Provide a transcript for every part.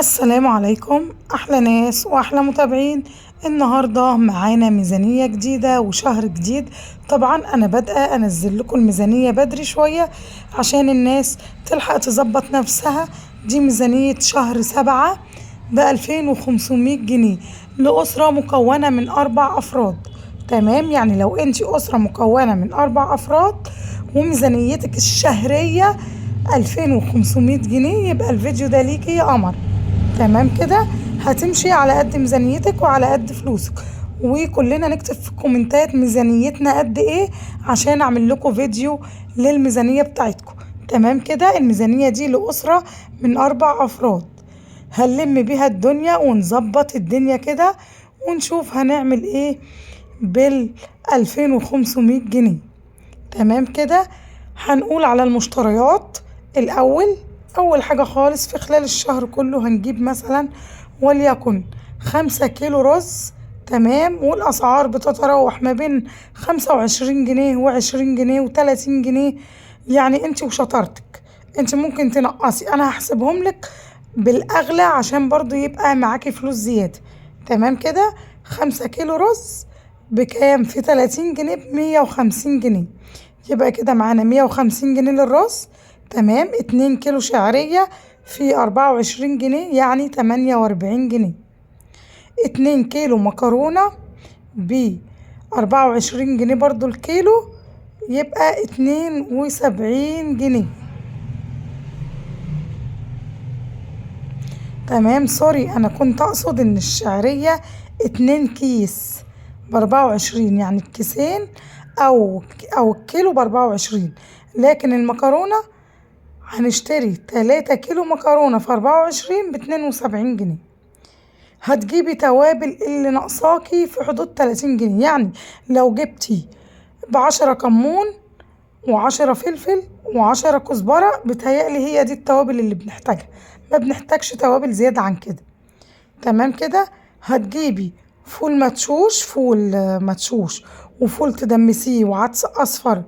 السلام عليكم، أحلى ناس وأحلى متابعين. النهاردة معانا ميزانية جديدة وشهر جديد. طبعا أنا بادئة أنزل لكم الميزانية بدري شوية عشان الناس تلحق تظبط نفسها. دي ميزانية شهر 7 ب2500 جنيه لأسرة مكونة من 4 أفراد. تمام، يعني لو انتي أسرة مكونة من 4 أفراد وميزانيتك الشهرية 2500 جنيه يبقى الفيديو ده ليكي يا قمر. تمام كده، هتمشي على قد ميزانيتك وعلى قد فلوسك، وكلنا نكتب في الكومنتات ميزانيتنا قد ايه عشان اعمل لكم فيديو للميزانية بتاعتكم. تمام كده، الميزانية دي لأسرة من 4 أفراد، هنلم بيها الدنيا ونظبط الدنيا كده ونشوف هنعمل ايه بال2500 جنيه. تمام كده، هنقول على المشتريات الأول. أول حاجة خالص في خلال الشهر كله هنجيب مثلا وليكن 5 كيلو رز. تمام، والأسعار بتتراوح ما بين 25 جنيه و20 جنيه و30 جنيه، يعني انت وشطارتك. انت ممكن تنقصي، انا هحسبهم لك بالأغلى عشان برضو يبقى معاكي فلوس زيادة. تمام كده، 5 كيلو رز بكام؟ في 30 جنيه ب150 جنيه، يبقى كده معانا 150 جنيه للرز. تمام، 2 كيلو شعرية في 24 جنيه يعني 48 جنيه. 2 كيلو مكرونة ب24 جنيه برضو الكيلو، يبقى 72 جنيه. تمام، سوري، أنا كنت أقصد إن الشعرية 2 كيس ب24، يعني الكيسين أو الكيلو ب24، لكن المكرونة هنشتري 3 كيلو مكرونة في 24 ب72 جنيه. هتجيبي توابل اللي ناقصاكي في حدود 30 جنيه، يعني لو جبتي ب10 كمون و10 فلفل و10 كزبرة بتهيألي هي دي التوابل اللي بنحتاجها، ما بنحتاجش توابل زيادة عن كده. تمام كده، هتجيبي فول مدشوش وفول تدمسيه وعدس أصفر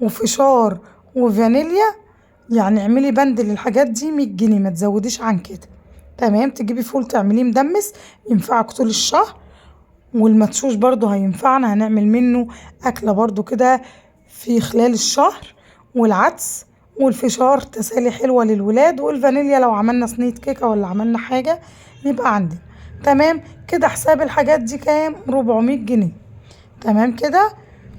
وفشار وفانيليا، يعني اعملي بند للحاجات دي 100 جنيه، ما تزوديش عن كده. تمام، تجيبي فول تعمليه مدمس ينفعك طول الشهر، والمدشوش برضو هينفعنا، هنعمل منه أكلة برضو كده في خلال الشهر. والعدس والفشار تسالي حلوة للولاد، والفانيليا لو عملنا صينية كيكة ولا عملنا حاجة يبقى عندنا. تمام كده، حساب الحاجات دي كام؟ 400 جنيه. تمام كده،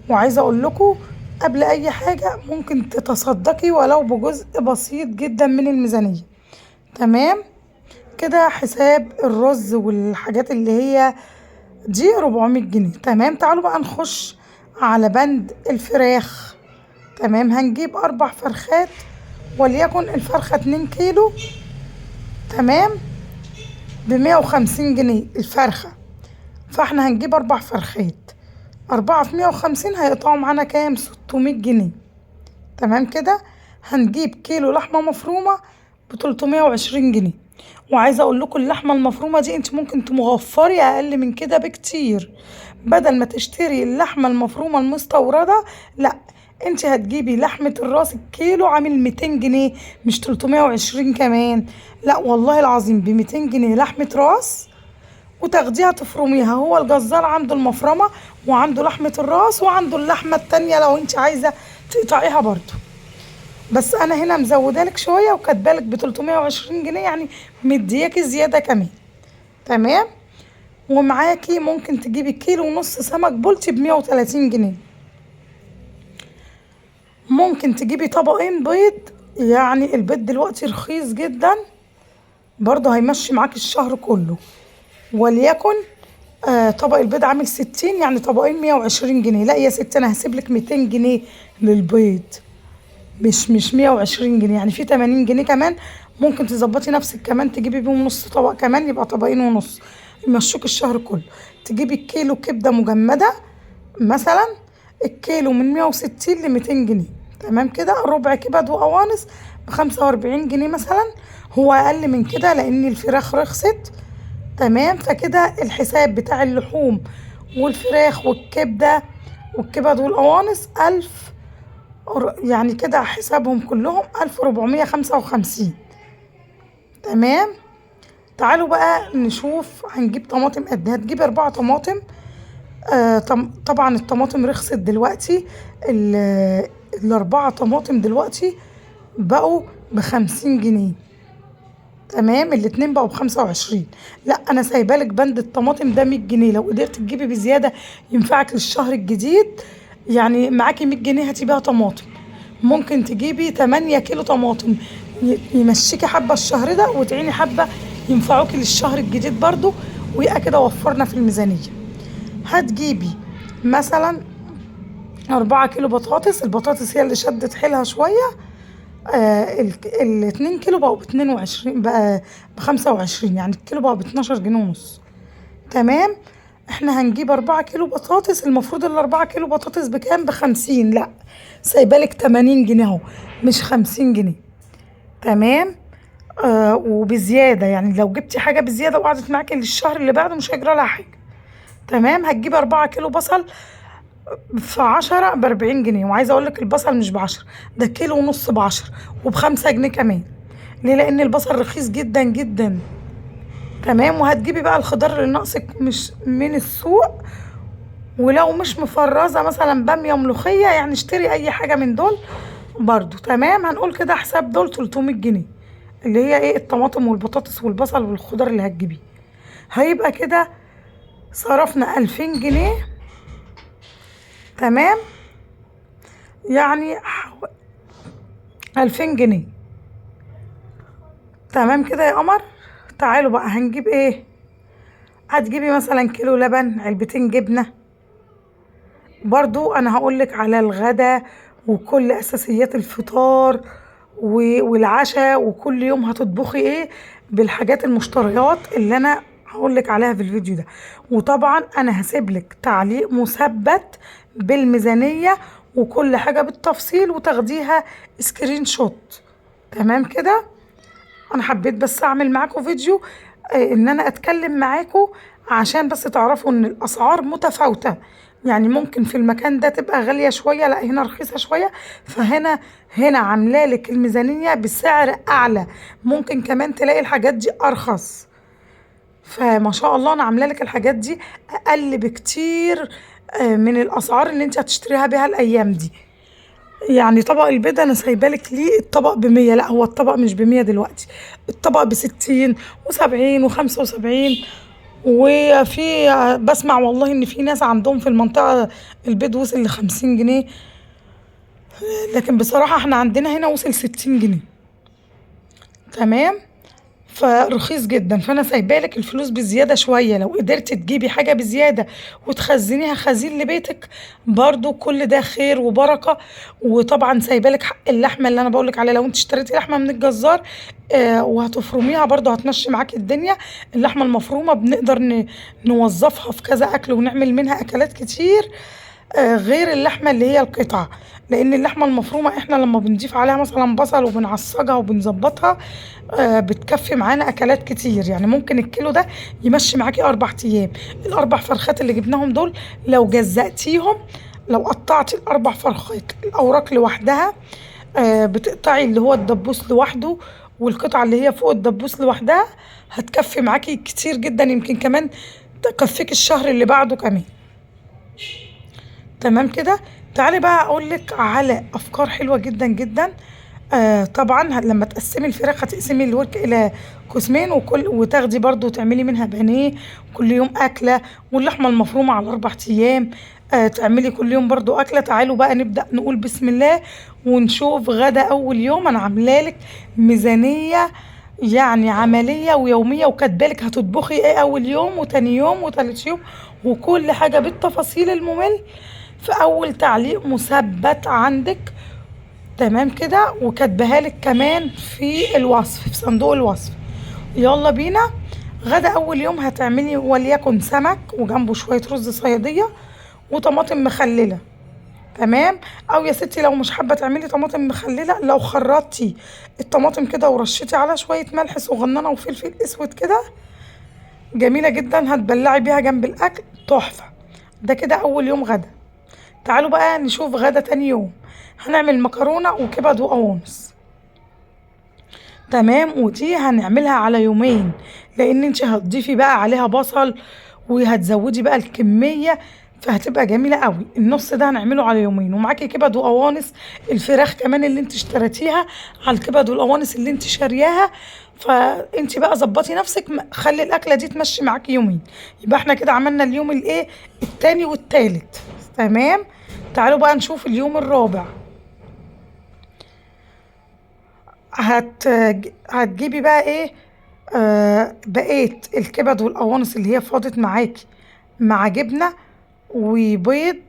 وعايزة اقول لكم قبل اي حاجة ممكن تتصدقي ولو بجزء بسيط جدا من الميزانية. تمام كده، حساب الرز والحاجات اللي هي دي 400 جنيه. تمام، تعالوا بقى نخش على بند الفراخ. تمام، هنجيب 4 فرخات، وليكن الفرخة 2 كيلو. تمام، ب150 جنيه الفرخة، فاحنا هنجيب 4 فرخات، 4 في 150 هيقطعوا معانا كام؟ 600 جنيه. تمام كده، هنجيب كيلو لحمة مفرومة ب320 جنيه. وعايزة اقول لكم اللحمة المفرومة دي انت ممكن توفري اقل من كده بكتير، بدل ما تشتري اللحمة المفرومة المستوردة، لا، انت هتجيبي لحمة الراس الكيلو عامل 200 جنيه، مش 320 كمان، لا والله العظيم ب200 جنيه لحمة راس، وتاخديها تفرميها. هو الجزار عنده المفرمة وعنده لحمة الراس وعنده اللحمة التانية لو انت عايزة تقطعيها برضو، بس انا هنا مزودالك شوية وكاتبالك ب320 جنيه، يعني مدياكي زيادة كمان. تمام، ومعاكي ممكن تجيبي كيلو ونص سمك بولتي ب130 جنيه. ممكن تجيبي طبقين بيض، يعني البيض دلوقتي رخيص جدا، برضه هيمشي معاكي الشهر كله. وليكن طبق البيض عامل 60، يعني طبقين 120 جنيه. لا يا ستي، انا هسيبلك 200 جنيه للبيض، مش 120 جنيه، يعني في 80 جنيه كمان ممكن تظبطي نفسك كمان تجيبي بيهم نص طبق كمان، يبقى طبقين ونص يمشوك الشهر كله. تجيبي كيلو كبدة مجمدة مثلا، الكيلو من 160 ل200 جنيه. تمام كده، ربع كبد وقوانص ب45 جنيه مثلا، هو أقل من كده لأن الفراخ رخصت. تمام، فكده الحساب بتاع اللحوم والفراخ والكبدة والكبد والقوانص 1000، يعني كده حسابهم كلهم 1455. تمام، تعالوا بقى نشوف هنجيب طماطم قد ايه. هتجيب 4 طماطم. طبعا الطماطم رخصت دلوقتي. ال4 طماطم دلوقتي بقوا ب50 جنيه. تمام، الاتنين بقوا ب25. لا انا سايبالك بند الطماطم ده 100 جنيه، لو قدرت تجيبي بزيادة ينفعك للشهر الجديد. يعني معاكي 100 جنيه هتجيبيها طماطم. ممكن تجيبي 8 كيلو طماطم يمشيكي حبة الشهر ده وتعيني حبة ينفعوكي للشهر الجديد برضو، ويبقى كده وفرنا في الميزانية. هتجيبي مثلا 4 كيلو بطاطس. البطاطس هي اللي شدت حيلها شوية. ال2 كيلو بقوا ب22، بقى ب25، يعني الكيلو بقى ب12 جنيه ونص. تمام. احنا هنجيب 4 كيلو بطاطس. المفروض ال4 كيلو بطاطس بكام؟ ب50. لا سايبالك 80 جنيه اهو، مش 50 جنيه. تمام. وبزيادة، يعني لو جبتي حاجة بزيادة وقعدت معاكي للشهر اللي بعده مش هيجرى لها حاجة. تمام. هتجيب 4 كيلو بصل في 10 ب40 جنيه. وعايزة اقولك البصل مش ب10، ده كيلو ونص ب10 وب5 جنيه كمان. ليه؟ لان البصل رخيص جدا جدا. تمام. وهتجيبي بقى الخضار اللي ناقصك مش من السوق، ولو مش مفرزة مثلا بامية ملوخية، يعني اشتري اي حاجة من دول برضو. تمام. هنقول كده حساب دول 300 جنيه، اللي هي ايه الطماطم والبطاطس والبصل والخضار اللي هتجيبيه. هيبقى كده صرفنا 2000 جنيه. تمام. يعني 2000 جنيه. تمام كده يا قمر. تعالوا بقى هنجيب ايه. هتجيبي مثلا كيلو لبن، علبتين جبنة. برضو انا هقولك على الغدا وكل اساسيات الفطار والعشاء، وكل يوم هتطبخي ايه بالحاجات المشتريات اللي انا هقولك عليها في الفيديو ده. وطبعا انا هسيبلك تعليق مثبت بالميزانية وكل حاجة بالتفصيل وتاخديها سكرين شوت. تمام كده. انا حبيت بس اعمل معاكم فيديو، ان انا اتكلم معاكم عشان بس تعرفوا ان الاسعار متفاوتة. يعني ممكن في المكان ده تبقى غالية شوية، لا هنا رخيصة شوية. فهنا عاملالك الميزانية بسعر اعلى، ممكن كمان تلاقي الحاجات دي ارخص. فما شاء الله انا عاملالك الحاجات دي اقل بكتير من الاسعار اللي انت هتشتريها بيها الايام دي. يعني طبق البيض انا سايبالك ليه الطبق ب100. لا هو الطبق مش ب100 دلوقتي، الطبق ب60 و70 و75. وفي بسمع والله ان في ناس عندهم في المنطقة البيض وصل ل50 جنيه. لكن بصراحة احنا عندنا هنا وصل 60 جنيه. تمام. فرخيص جدا. فانا سايبالك الفلوس بزياده شويه، لو قدرت تجيبي حاجه بزياده وتخزنيها خزين لبيتك برضو كل ده خير وبركه. وطبعا سايبالك حق اللحمه اللي انا بقولك عليها. لو انت اشتريتي لحمه من الجزار وهتفرميها برضو هتمشي معاكي الدنيا. اللحمه المفرومه بنقدر نوظفها في كذا اكل ونعمل منها اكلات كتير، غير اللحمه اللي هي القطعه. لان اللحمه المفرومه احنا لما بنضيف عليها مثلا بصل وبنعصجها وبنظبطها بتكفي معانا اكلات كتير. يعني ممكن الكيلو ده يمشي معاكي 4 ايام. الاربع فرخات اللي جبناهم دول لو جزأتيهم، لو قطعتي الاربع فرخات الاوراق لوحدها، بتقطعي اللي هو الدبوس لوحده والقطعه اللي هي فوق الدبوس لوحدها، هتكفي معاكي كتير جدا، يمكن كمان تكفيك الشهر اللي بعده كمان. تمام كده. تعالي بقى اقولك على افكار حلوه جدا جدا. طبعا لما تقسمي الفراخ هتقسمي الورك الى قسمين، وتاخدي برضو تعملي منها بانيه كل يوم اكله. واللحمه المفرومه على 4 ايام تعملي كل يوم برضو اكله. تعالوا بقى نبدا نقول بسم الله ونشوف غدا اول يوم. انا عاملالك ميزانيه يعني عمليه ويوميه، وكاتبالك هتطبخي ايه اول يوم وتاني يوم وتالت يوم وكل حاجه بالتفاصيل الممل في اول تعليق مثبت عندك. تمام كده. وكاتبها لك كمان في الوصف، في صندوق الوصف. يلا بينا. غدا اول يوم هتعملي وليكن سمك وجنبه شويه رز صياديه وطماطم مخلله. تمام. او يا ستي لو مش حابه تعملي طماطم مخلله، لو خرطتي الطماطم كده ورشتي على شويه ملح صغننه وفلفل اسود كده، جميله جدا هتبلعي بيها جنب الاكل تحفه. ده كده اول يوم غدا. تعالوا بقى نشوف غدا تاني يوم. هنعمل مكرونه وكبد وقوانص. تمام. ودي هنعملها على يومين، لان انت هتضيفي بقى عليها بصل وهتزودي بقى الكمية، فهتبقى جميلة قوي. النص ده هنعمله على يومين، ومعاكي كبد وقوانص الفراخ كمان اللي انت اشتريتيها على الكبد والقوانص اللي انت شارياها. فانت بقى ظبطي نفسك، خلي الاكلة دي تمشي معاكي يومين. يبقى احنا كده عملنا اليوم الايه التاني والتالت. تمام. تعالوا بقى نشوف اليوم الرابع. هتجيبي بقى ايه، بقيت الكبد والقوانص اللي هي فاضت معاكي، مع جبنة وبيض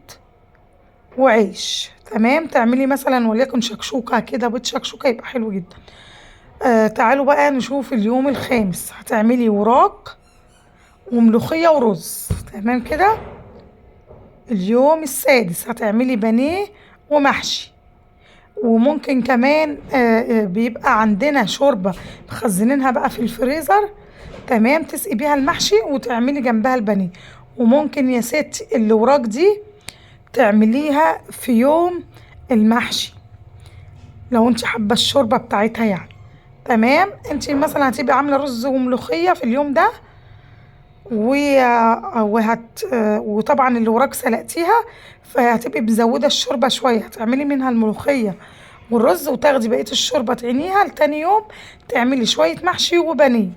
وعيش. تمام. تعملي مثلا وليكن شكشوكة كده، بيض شكشوكة يبقى حلو جدا. تعالوا بقى نشوف اليوم الخامس. هتعملي وراك وملوخية ورز. تمام كده. اليوم السادس هتعملي بانيه ومحشي، وممكن كمان بيبقى عندنا شوربة مخزنينها بقى في الفريزر. تمام. تسقي بيها المحشي وتعملي جنبها البانيه. وممكن يا ستي اللي وراك دي تعمليها في يوم المحشي لو انت حابة الشوربة بتاعتها يعني. تمام. انت مثلا هتبقي عاملة رز وملوخية في اليوم ده وطبعا اللي وراك سلقتيها، فهتبقي مزودة الشوربة شوية، هتعملي منها الملوخية والرز وتاخدي بقية الشوربة تعينيها لتاني يوم، تعملي شوية محشي وبانيه.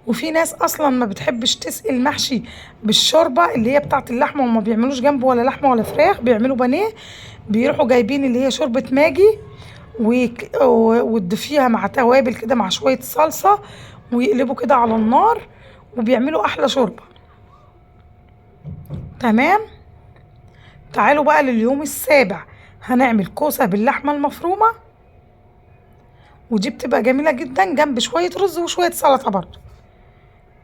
وفي ناس اصلا ما بتحبش تسقي المحشي بالشوربة اللي هي بتاعت اللحمة، وما بيعملوش جنبه ولا لحمة ولا فراخ، بيعملوا بانيه، بيروحوا جايبين اللي هي شوربة ماجي وتضيفيها مع توابل كده مع شوية صلصة، ويقلبوا كده على النار، وبيعملوا احلى شوربة. تمام. تعالوا بقى لليوم السابع. هنعمل كوسة باللحمة المفرومة، ودي بتبقى جميلة جدا جنب شوية رز وشوية سلطة برضه.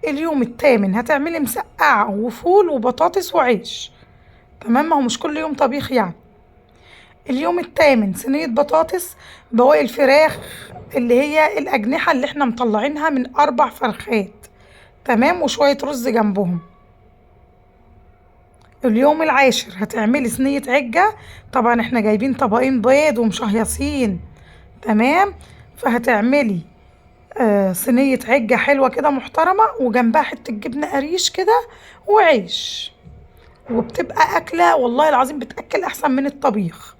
اليوم الثامن هتعملي مسقعة وفول وبطاطس وعيش. تمام. ما هو مش كل يوم طبيخ يعني. اليوم الثامن صينية بطاطس بواقي الفراخ اللي هي الأجنحة اللي احنا مطلعينها من 4 فرخات. تمام. وشوية رز جنبهم. اليوم العاشر هتعملي صينية عجة. طبعا احنا جايبين طبقين بيض ومشهيصين. تمام. فهتعملي صينية عجة حلوة كده محترمة، وجنبها حتة جبنة قريش كده وعيش، وبتبقى أكلة والله العظيم بتأكل أحسن من الطبيخ.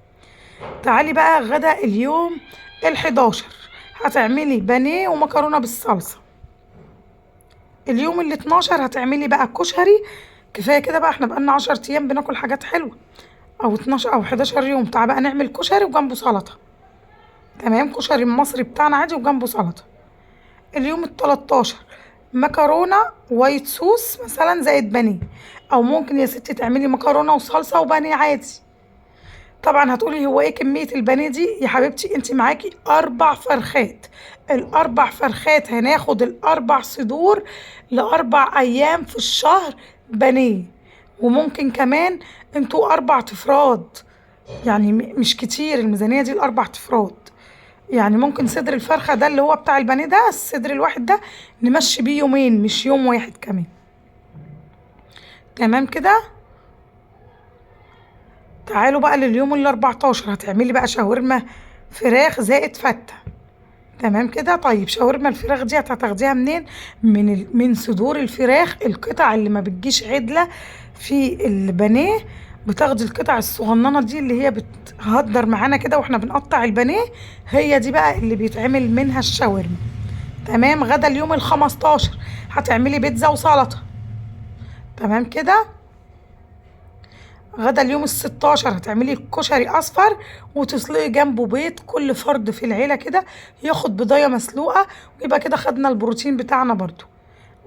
تعالي بقى غدا اليوم ال11. هتعملي بانيه ومكرونة بالصلصة. اليوم ال12 هتعملي بقى كشري. كفاية كده بقى، احنا بقالنا 10 أيام بناكل حاجات حلوة، أو 12 أو 11 يوم. تعالى بقى نعمل كشري وجنبه سلطة. تمام. كشري المصري بتاعنا عادي وجنبه سلطة. اليوم ال13 مكرونة وايت صوص مثلا زائد بانيه، او ممكن يا ستي تعملي مكرونة وصلصة وبانيه عادي. طبعا هتقولي هو ايه كمية البانيه دي يا حبيبتي؟ انت معاكي 4 فرخات. ال4 فرخات هناخد ال4 صدور ل4 ايام في الشهر بانيه. وممكن كمان انتوا 4 افراد، يعني مش كتير الميزانية دي ال4 افراد. يعني ممكن صدر الفرخة ده اللي هو بتاع البانيه ده، الصدر الواحد ده نمشي بيه يومين مش يوم واحد كمان. تمام كده. تعالوا بقى لليوم ال14. هتعملي بقى شاورما فراخ زائد فتة. تمام كده. طيب شاورما الفراخ دي هتاخديها منين؟ من صدور الفراخ، القطع اللي ما بتجيش عدلة في البانيه. بتاخدي القطع الصغننة دي اللي هي بتهدر معانا كده واحنا بنقطع البانيه، هي دي بقى اللي بيتعمل منها الشاورما. تمام. غدا اليوم ال15 هتعملي بيتزا وسلطة. تمام كده. غدا اليوم ال16 هتعملي كشري اصفر، وتسلقي جنبه بيض، كل فرد في العيله كده ياخد بيضايه مسلوقه، ويبقى كده خدنا البروتين بتاعنا برضو.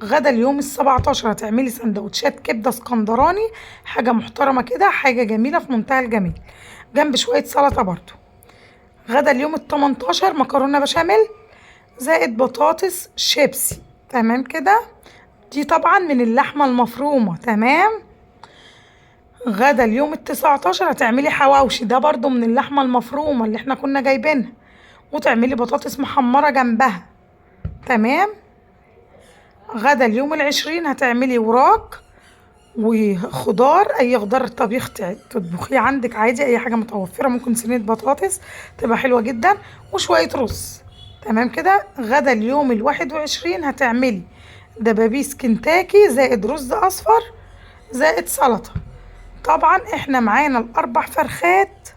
غدا اليوم ال17 هتعملي سندوتشات كبده اسكندراني، حاجه محترمه كده، حاجه جميله في منتهى الجمال، جنب شويه سلطه برضو. غدا اليوم ال18 مكرونه بشاميل زائد بطاطس شيبسي. تمام كده. دي طبعا من اللحمه المفرومه. تمام. غدا اليوم ال19 هتعملي حواوشي، ده برضو من اللحمة المفرومة اللي احنا كنا جايبينها، وتعملي بطاطس محمرة جنبها. تمام. غدا اليوم ال20 هتعملي وراك وخضار، اي خضار طبيخ تطبخيه عندك عادي، اي حاجة متوفرة، ممكن صينية بطاطس تبقى حلوة جدا، وشوية رز. تمام كده. غدا اليوم 21 هتعملي دبابيس كنتاكي زائد رز اصفر زائد سلطة. طبعا احنا معانا ال4 فرخات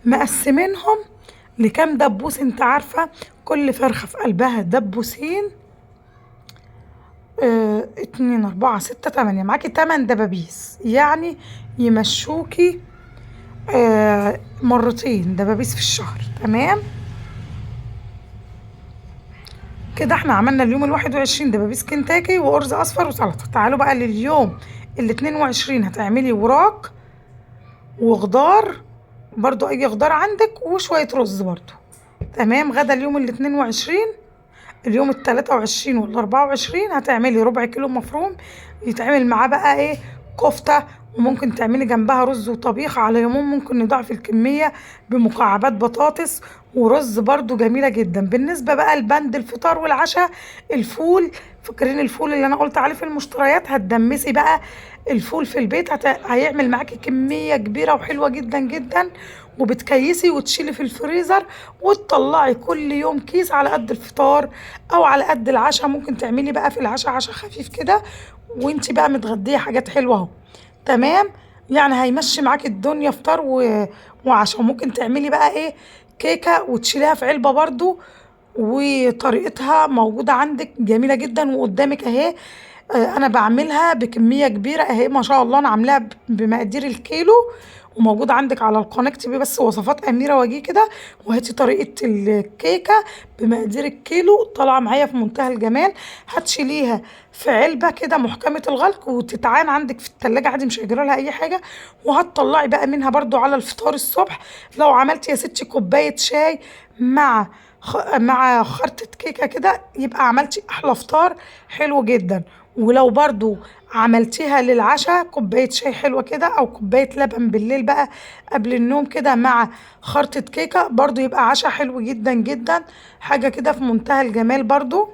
مقسمينهم لكام دبوس، انت عارفة كل فرخة في قلبها دبوسين. 2 4 6 8، معاكي 8 دبابيس، يعني يمشوكي مرتين دبابيس في الشهر. تمام كده احنا عملنا اليوم ال21 دبابيس كنتاكي وأرز أصفر وسلطة. تعالوا بقى لليوم ال22 هتعملي وراك وخضار برضو، أي خضار عندك، وشوية رز برضو. تمام. غدا اليوم ال22. اليوم ال23 وال24 هتعملي ربع كيلو مفروم يتعمل معاه بقى ايه كفتة، وممكن تعملي جنبها رز وطبيخ. على يومين ممكن نضاعف الكمية بمكعبات بطاطس ورز برضو جميلة جدا. بالنسبة بقى لبند الفطار والعشاء، الفول، فاكرين الفول اللي انا قلت عليه في المشتريات؟ هتدمسي بقى الفول في البيت، هيعمل معاكي كمية كبيرة وحلوة جدا جدا، وبتكيسي وتشيلي في الفريزر وتطلعي كل يوم كيس على قد الفطار او على قد العشاء. ممكن تعملي بقى في العشاء عشاء خفيف كده وانتي بقى متغديه حاجات حلوه اهو. تمام. يعني هيمشي معاكي الدنيا فطار وعشاء. ممكن تعملي بقى ايه كيكه وتشيليها في علبه برضو، وطريقتها موجوده عندك جميله جدا وقدامك اهي. انا بعملها بكميه كبيره اهي ما شاء الله. انا عاملاها بمقادير الكيلو، وموجود عندك على القناه. اكتبي بس وصفات اميره واجي كده وهاتي طريقه الكيكه بمقادير الكيلو، طالعه معايا في منتهى الجمال. هتشيليها في علبه كده محكمه الغلق وتتعان عندك في التلاجة عادي، مش هيجرى لها اي حاجه. وهتطلعي بقى منها برضو على الفطار الصبح. لو عملتي يا ستي كوبايه شاي مع خرطة كيكة كده، يبقى عملتي أحلى فطار حلو جدا. ولو برضو عملتيها للعشاء كوباية شاي حلوة كده أو كوباية لبن بالليل بقى قبل النوم كده مع خرطة كيكة، برضو يبقى عشاء حلو جدا جدا. حاجة كده في منتهى الجمال برضو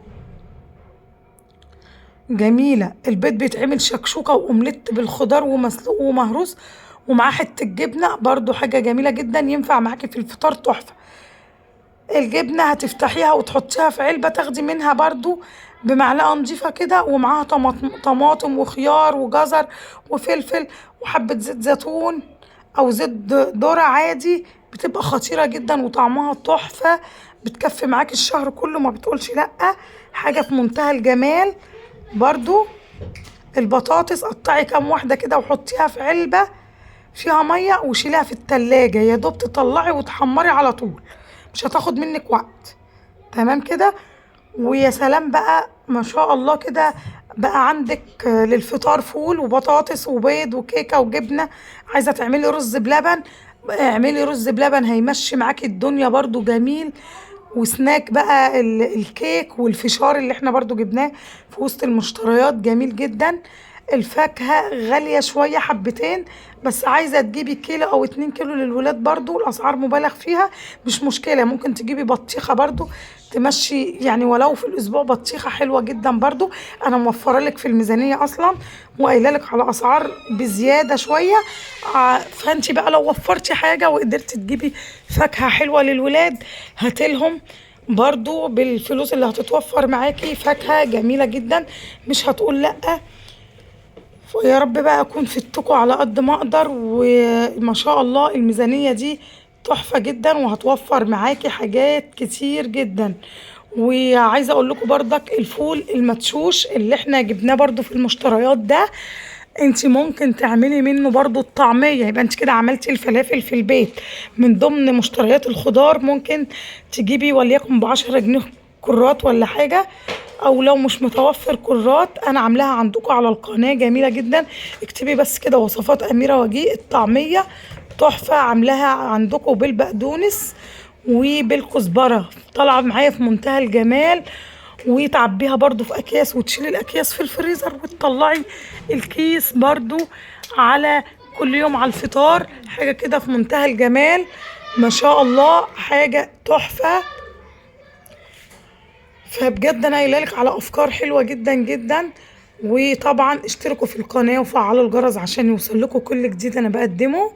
جميلة. البيض بيتعمل شكشوكة وأومليت بالخضار ومسلوق ومهروس ومعاه حتة جبنة، برضو حاجة جميلة جدا ينفع معاكي في الفطار تحفة. الجبنة هتفتحيها وتحطيها في علبة، تاخدي منها برضو بمعلقة نضيفة كده ومعاها طماطم وخيار وجزر وفلفل وحبة زيت زيتون أو زيت ذرة عادي، بتبقى خطيرة جدا وطعمها تحفة، بتكفي معاكي الشهر كله ما بتقولش لأ. حاجة في منتهى الجمال. برضو البطاطس قطعي كام واحدة كده وحطيها في علبة فيها مية وشيلها في التلاجة، يا دوب تطلعي وتحمري على طول، مش هتاخد منك وقت. تمام كده. ويا سلام بقى ما شاء الله كده بقى عندك للفطار فول وبطاطس وبيض وكيكة وجبنة. عايزة تعملي رز بلبن، اعملي رز بلبن هيمشي معاكي الدنيا برضو جميل. وسناك بقى الكيك والفشار اللي احنا برضو جبناه في وسط المشتريات جميل جدا. الفاكهة غالية شوية حبتين، بس عايزة تجيبي كيلو او 2 كيلو للولاد برضو الاسعار مبالغ فيها، مش مشكلة. ممكن تجيبي بطيخة برضو تمشي، يعني ولو في الاسبوع بطيخة حلوة جدا برضو. انا موفرة لك في الميزانية اصلا وقايله لك على اسعار بزيادة شوية. فانتي بقى لو وفرتي حاجة وقدرتي تجيبي فاكهة حلوة للولاد هاتلهم برضو بالفلوس اللي هتتوفر معاكي فاكهة جميلة جدا، مش هتقول لأ. ويا رب بقى اكون فدتكم على قد ما اقدر. وما شاء الله الميزانية دي تحفة جدا وهتوفر معاكي حاجات كتير جدا. وعايزة اقول لكم برضك الفول المدشوش اللي احنا جبناه برضو في المشتريات ده، انت ممكن تعملي منه برضو الطعمية، يبقى انت كده عملتي الفلافل في البيت. من ضمن مشتريات الخضار ممكن تجيبي وليكن ب10 جنيه كرات ولا حاجة، او لو مش متوفر كرات انا عاملاها عندكم على القناة جميلة جدا. اكتبي بس كده وصفات اميرة وجيه الطعمية تحفة، عاملاها عندكم بالبقدونس وبالكزبرة، طالعة معايا في منتهى الجمال. وتعبيها برضو في اكياس وتشيلي الاكياس في الفريزر وتطلعي الكيس برضو على كل يوم على الفطار. حاجة كده في منتهى الجمال ما شاء الله، حاجة تحفة. فبجد انا قايلالك على افكار حلوة جدا جدا. وطبعا اشتركوا في القناة وفعلوا الجرس عشان يوصل لكم كل جديد انا بقدمه.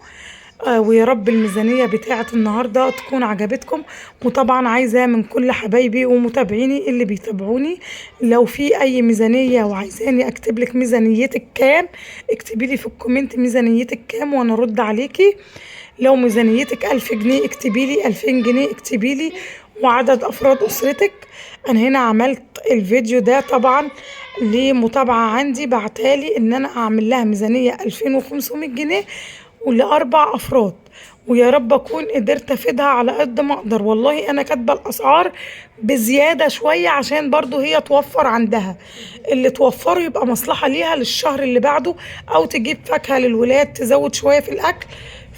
ويا رب الميزانية بتاعة النهاردة تكون عجبتكم. وطبعا عايزة من كل حبايبي ومتابعيني اللي بيتابعوني، لو في اي ميزانية وعايزاني اكتب لك ميزانيتك كام، اكتبي لي في الكومنت ميزانيتك كام وانا ارد عليكي. لو ميزانيتك 1000 جنيه اكتبي لي، 2000 جنيه اكتبي لي، وعدد افراد اسرتك. انا هنا عملت الفيديو ده طبعا لمتابعة عندي بعتالي ان انا اعمل لها ميزانية 2500 جنيه ولأربع افراد، ويا رب اكون قدرت افيدها على قد ما اقدر. والله انا كاتبه الاسعار بزياده شويه عشان برضو هي توفر عندها، اللي توفره يبقى مصلحه ليها للشهر اللي بعده، او تجيب فاكهه للولاد تزود شويه في الاكل،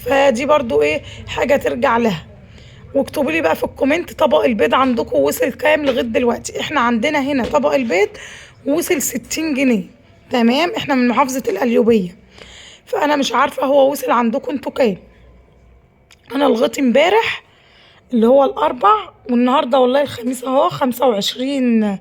فدي برضو ايه حاجه ترجع لها. واكتبوا لي بقى في الكومنت طبق البيض عندكم وصل كام لغايه دلوقتي. احنا عندنا هنا طبق البيض وصل 60 جنيه. تمام، احنا من محافظه القليوبيه، فانا مش عارفه هو وصل عندكم انتوا كام. انا لغايه امبارح اللي هو الاربع، والنهارده والله الخميس اهو 25/6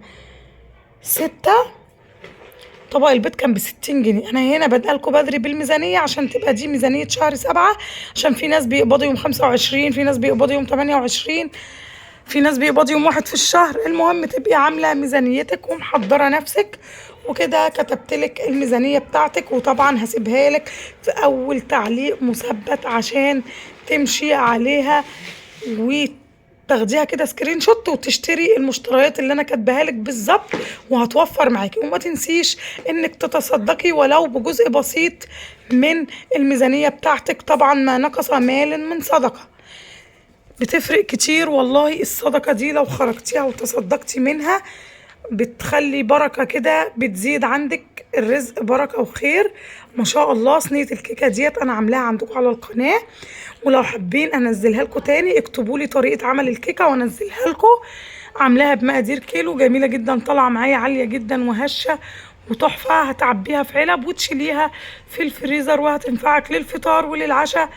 طبق البيض كان ب60 جنيه. انا هنا بدألكوا بدري بالميزانيه عشان تبقى دي ميزانيه شهر 7، عشان في ناس بيقبضوا يوم 25، في ناس بيقبضوا يوم 28، في ناس بيقبضوا يوم 1 في الشهر. المهم تبقي عامله ميزانيتك ومحضره نفسك وكده. كتبتلك الميزانيه بتاعتك، وطبعا هسيبها لك في اول تعليق مثبت عشان تمشي عليها وتاخديها كده سكرين شوت وتشتري المشتريات اللي انا كاتباها لك بالظبط، وهتوفر معاكي. وما تنسيش انك تتصدقي ولو بجزء بسيط من الميزانيه بتاعتك، طبعا ما نقص مال من صدقه، بتفرق كتير والله. الصدقة دي لو خرجتيها وتصدقتي منها بتخلي بركة كده، بتزيد عندك الرزق بركة وخير ما شاء الله. صينية الكيكة ديت انا عاملاها عندكم على القناة، ولو حابين انزلها لكم تاني اكتبوا لي طريقة عمل الكيكة وانزلها لكم. عاملاها بمقادير كيلو، جميلة جدا، طالعة معايا عالية جدا وهشة وتحفة. هتعبيها في علب وتشيليها في الفريزر وهتنفعك للفطار وللعشاء.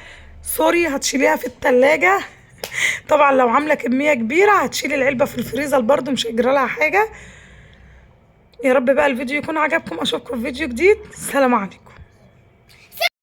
سوري، هتشيليها في التلاجة. طبعا لو عامله كميه كبيره هتشيلي العلبه في الفريزر برضو مش هيجرى لها حاجه. يا رب بقى الفيديو يكون عجبكم، اشوفكم في فيديو جديد، سلام عليكم.